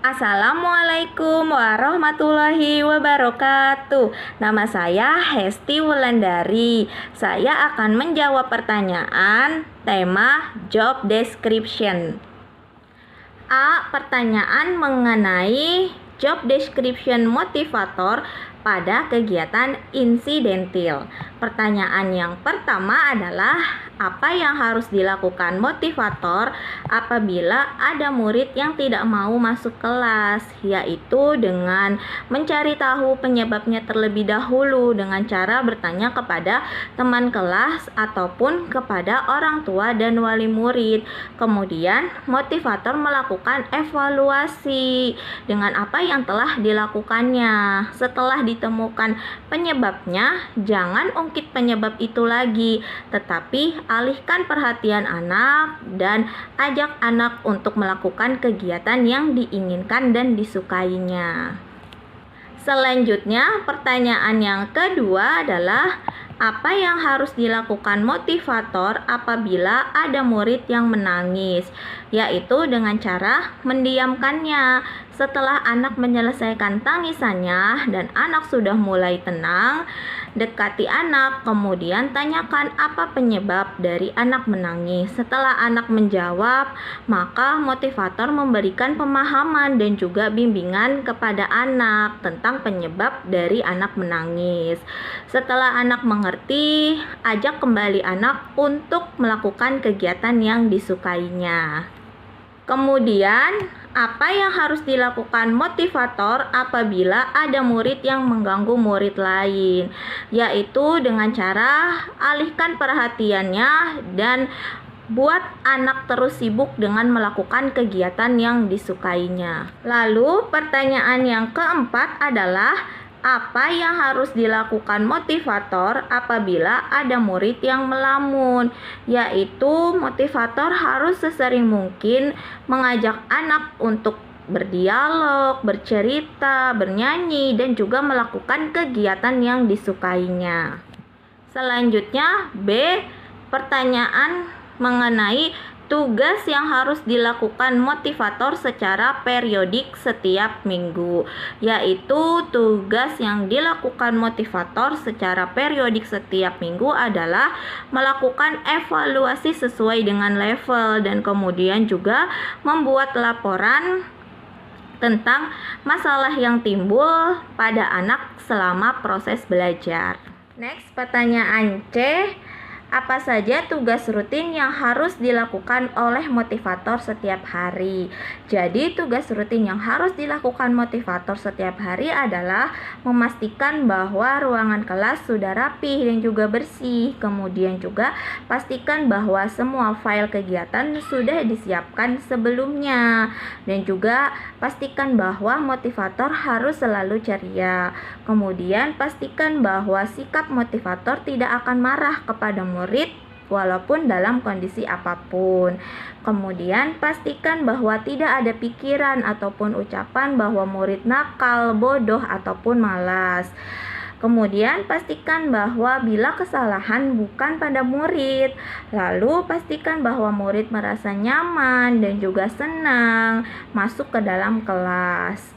Assalamualaikum warahmatullahi wabarakatuh. Nama saya Hesti Wulandari. Saya akan menjawab pertanyaan tema job description. A. Pertanyaan mengenai job description motivator pada kegiatan insidentil. Pertanyaan yang pertama adalah apa yang harus dilakukan motivator apabila ada murid yang tidak mau masuk kelas, yaitu dengan mencari tahu penyebabnya terlebih dahulu dengan cara bertanya kepada teman kelas ataupun kepada orang tua dan wali murid. Kemudian motivator melakukan evaluasi dengan apa yang telah dilakukannya. Setelah ditemukan penyebabnya, jangan ungkit penyebab itu lagi, tetapi alihkan perhatian anak dan ajak anak untuk melakukan kegiatan yang diinginkan dan disukainya. Selanjutnya, pertanyaan yang kedua adalah apa yang harus dilakukan motivator apabila ada murid yang menangis, yaitu dengan cara mendiamkannya. Setelah anak menyelesaikan tangisannya dan anak sudah mulai tenang, dekati anak, kemudian tanyakan apa penyebab dari anak menangis. Setelah anak menjawab, maka motivator memberikan pemahaman dan juga bimbingan kepada anak tentang penyebab dari anak menangis. Setelah anak mengerti, ajak kembali anak untuk melakukan kegiatan yang disukainya. Kemudian, apa yang harus dilakukan motivator apabila ada murid yang mengganggu murid lain, yaitu dengan cara alihkan perhatiannya dan buat anak terus sibuk dengan melakukan kegiatan yang disukainya. Lalu, pertanyaan yang keempat adalah apa yang harus dilakukan motivator apabila ada murid yang melamun, yaitu motivator harus sesering mungkin mengajak anak untuk berdialog, bercerita, bernyanyi, dan juga melakukan kegiatan yang disukainya. Selanjutnya, B. Pertanyaan mengenai tugas yang harus dilakukan motivator secara periodik setiap minggu, yaitu tugas yang dilakukan motivator secara periodik setiap minggu adalah melakukan evaluasi sesuai dengan level dan kemudian juga membuat laporan tentang masalah yang timbul pada anak selama proses belajar. Next, pertanyaan C. Apa saja tugas rutin yang harus dilakukan oleh motivator setiap hari? Jadi, tugas rutin yang harus dilakukan motivator setiap hari adalah memastikan bahwa ruangan kelas sudah rapih dan juga bersih. Kemudian juga pastikan bahwa semua file kegiatan sudah disiapkan sebelumnya. Dan juga pastikan bahwa motivator harus selalu ceria. Kemudian pastikan bahwa sikap motivator tidak akan marah kepada murid walaupun dalam kondisi apapun. Kemudian pastikan bahwa tidak ada pikiran ataupun ucapan bahwa murid nakal, bodoh, ataupun malas. Kemudian pastikan bahwa bila kesalahan bukan pada murid. Lalu pastikan bahwa murid merasa nyaman dan juga senang masuk ke dalam kelas.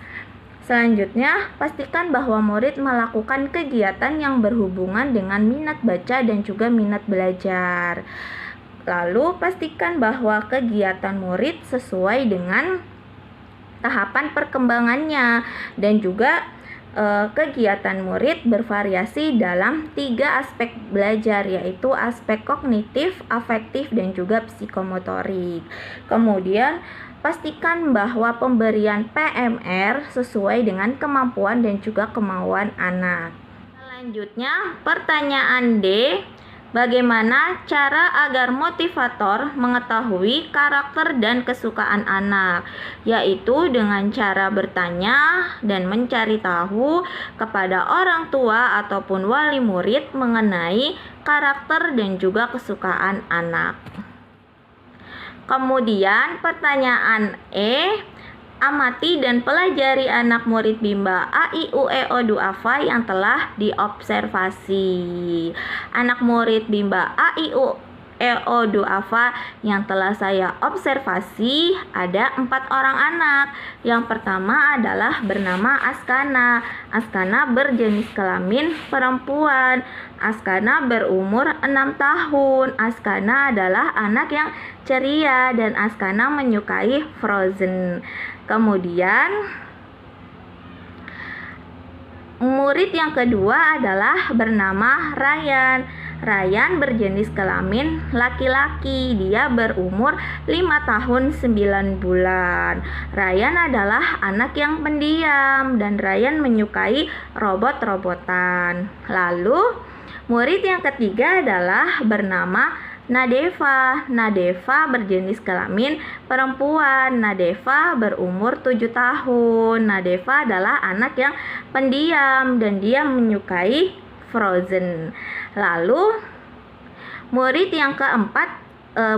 Selanjutnya, pastikan bahwa murid melakukan kegiatan yang berhubungan dengan minat baca dan juga minat belajar. Lalu, pastikan bahwa kegiatan murid sesuai dengan tahapan perkembangannya dan juga kegiatan murid bervariasi dalam 3 aspek belajar, yaitu aspek kognitif, afektif, dan juga psikomotorik. Kemudian, pastikan bahwa pemberian PMR sesuai dengan kemampuan dan juga kemauan anak. Selanjutnya, pertanyaan D. Bagaimana cara agar motivator mengetahui karakter dan kesukaan anak, yaitu dengan cara bertanya dan mencari tahu kepada orang tua ataupun wali murid mengenai karakter dan juga kesukaan anak. Kemudian pertanyaan E. Amati dan pelajari anak murid Bimba A, I, U, E, O, Du, Afa yang telah diobservasi. Anak murid Bimba A, I, U, du'afa yang telah saya observasi ada 4 orang anak. Yang pertama adalah bernama Askana. Askana berjenis kelamin perempuan. Askana berumur 6 tahun. Askana adalah anak yang ceria dan Askana menyukai Frozen. Kemudian murid yang kedua adalah bernama Ryan. Ryan berjenis kelamin laki-laki. Dia berumur 5 tahun 9 bulan. Ryan adalah anak yang pendiam dan Ryan menyukai robot-robotan. Lalu murid yang ketiga adalah bernama Nadeva. Nadeva berjenis kelamin perempuan. Nadeva berumur 7 tahun. Nadeva adalah anak yang pendiam dan dia menyukai Frozen. Lalu murid yang keempat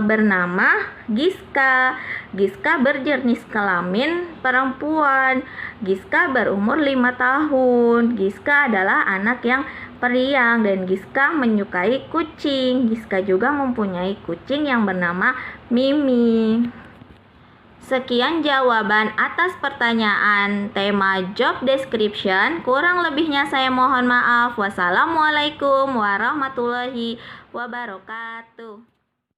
bernama Giska. Giska berjenis kelamin perempuan. Giska berumur 5 tahun. Giska adalah anak yang periang dan Giska menyukai kucing. Giska juga mempunyai kucing yang bernama Mimi. Sekian jawaban atas pertanyaan tema job description. Kurang lebihnya saya mohon maaf. Wassalamualaikum warahmatullahi wabarakatuh.